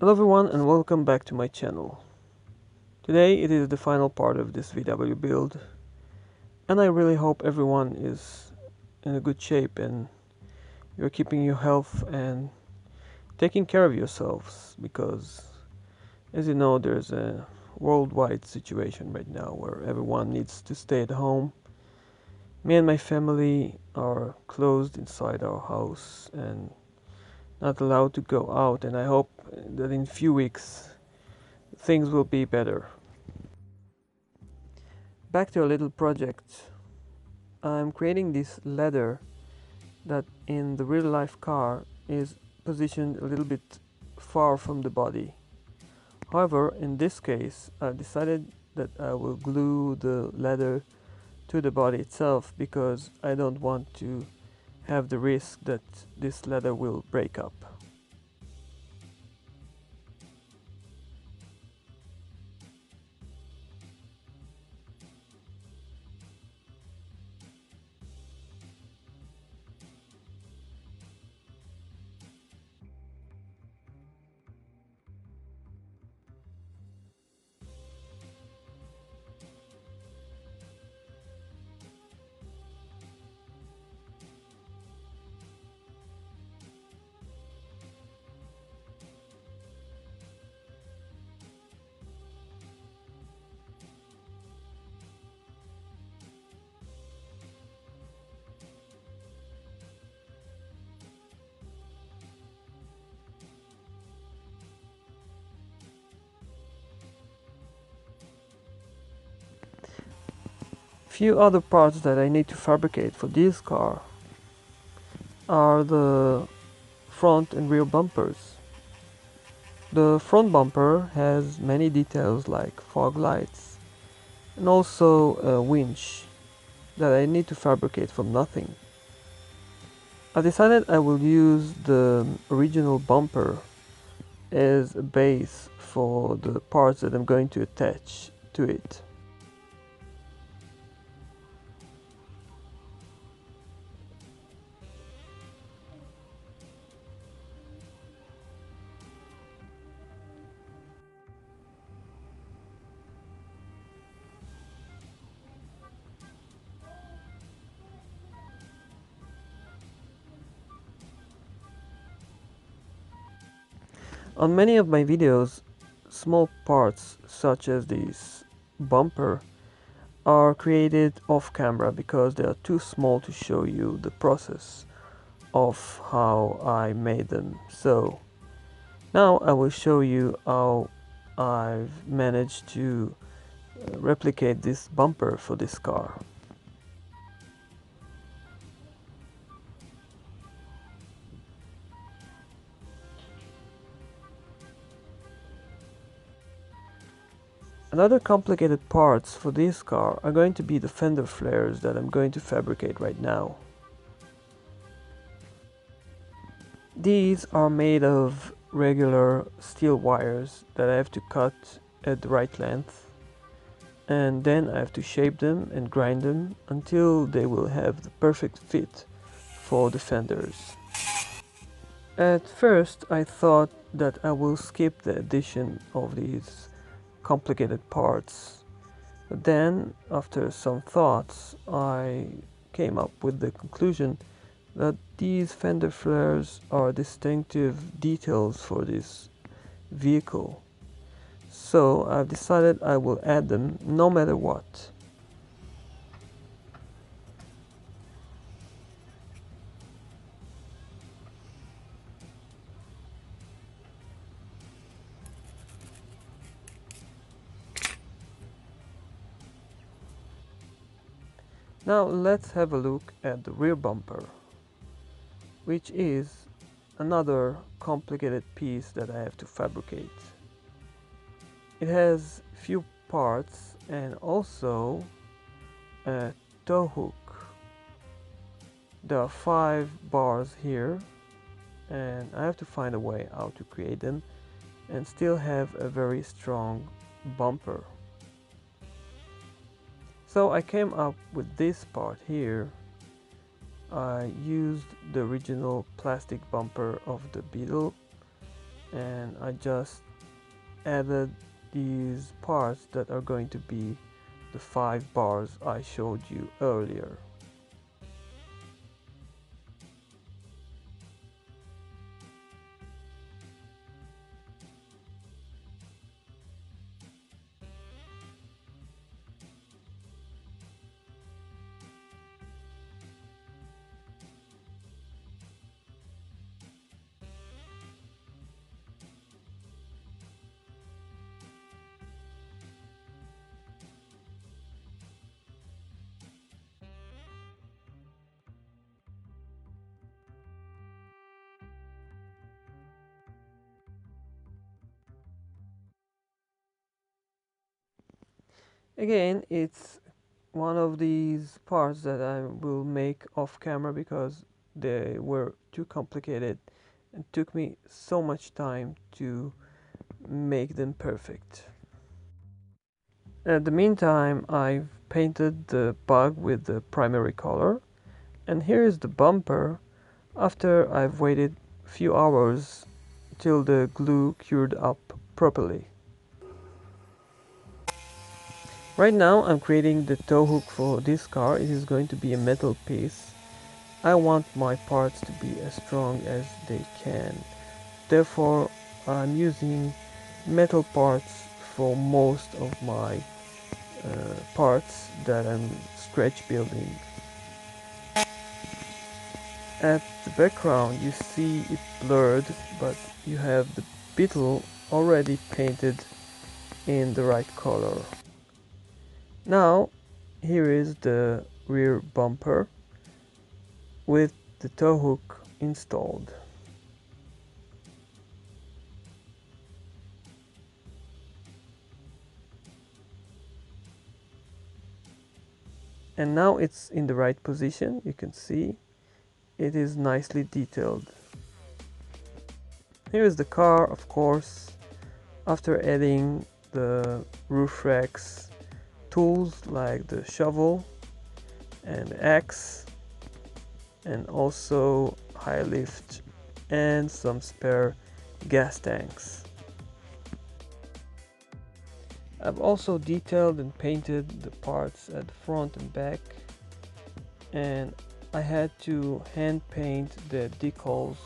Hello everyone and welcome back to my channel. Today it is the final part of this VW build and I really hope everyone is in a good shape and you're keeping your health and taking care of yourselves, because as you know there's a worldwide situation right now where everyone needs to stay at home. Me and my family are closed inside our house and not allowed to go out, and I hope that in a few weeks things will be better. Back to a little project. I'm creating this ladder that in the real life car is positioned a little bit far from the body. However, in this case, I've decided that I will glue the ladder to the body itself because I don't want to have the risk that this ladder will break up. Few other parts that I need to fabricate for this car are the front and rear bumpers. The front bumper has many details like fog lights and also a winch that I need to fabricate from nothing. I decided I will use the original bumper as a base for the parts that I'm going to attach to it. On many of my videos, small parts such as this bumper are created off camera because they are too small to show you the process of how I made them. So now I will show you how I've managed to replicate this bumper for this car. Another complicated parts for this car are going to be the fender flares that I'm going to fabricate right now. These are made of regular steel wires that I have to cut at the right length, and then I have to shape them and grind them until they will have the perfect fit for the fenders. At first I thought that I will skip the addition of these complicated parts, but then after some thoughts I came up with the conclusion that these fender flares are distinctive details for this vehicle. So I've decided I will add them no matter what. Now let's have a look at the rear bumper, which is another complicated piece that I have to fabricate. It has few parts and also a tow hook. There are 5 bars here and I have to find a way how to create them and still have a very strong bumper. So I came up with this part here. I used the original plastic bumper of the Beetle and I just added these parts that are going to be the 5 bars I showed you earlier. Again, it's one of these parts that I will make off camera because they were too complicated and took me so much time to make them perfect. At the meantime, I've painted the bug with the primary color, and here is the bumper after I've waited a few hours till the glue cured up properly. Right now I'm creating the tow hook for this car. It is going to be a metal piece. I want my parts to be as strong as they can. Therefore I'm using metal parts for most of my parts that I'm scratch building. At the background you see it blurred, but you have the beetle already painted in the right color. Now here is the rear bumper with the tow hook installed. And now it's in the right position. You can see it is nicely detailed. Here is the car, of course, after adding the roof rack's tools like the shovel and axe, and also high lift and some spare gas tanks. I've also detailed and painted the parts at the front and back, and I had to hand paint the decals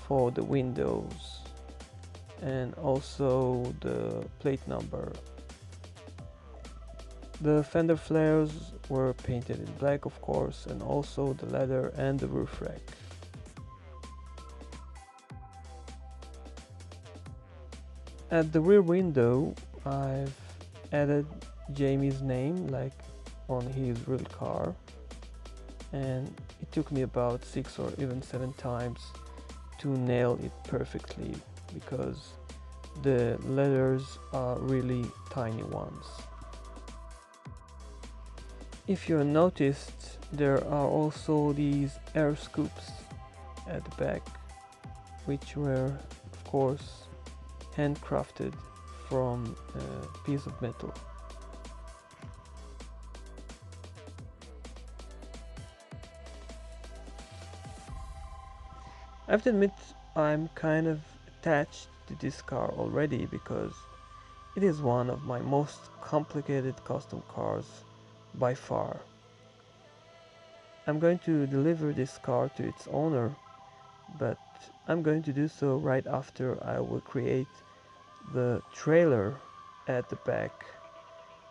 for the windows and also the plate number. The fender flares were painted in black, of course, and also the leather and the roof rack. At the rear window I've added Jamie's name like on his real car, and it took me about 6 or even 7 times to nail it perfectly because the letters are really tiny ones. If you noticed, there are also these air scoops at the back, which were of course handcrafted from a piece of metal. I have to admit I'm kind of attached to this car already because it is one of my most complicated custom cars by far. I'm going to deliver this car to its owner, but I'm going to do so right after I will create the trailer at the back,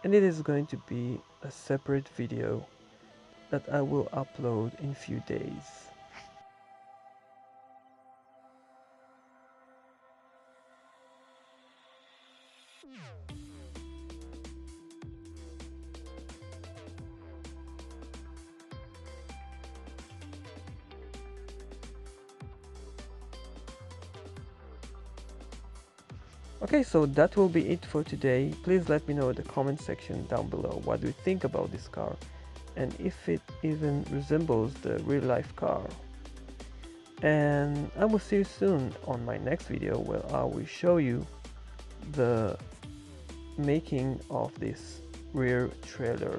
and it is going to be a separate video that I will upload in few days. Okay, so that will be it for today. Please let me know in the comment section down below what do you think about this car and if it even resembles the real life car. And I will see you soon on my next video where I will show you the making of this rear trailer.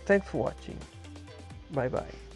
Thanks for watching. Bye bye.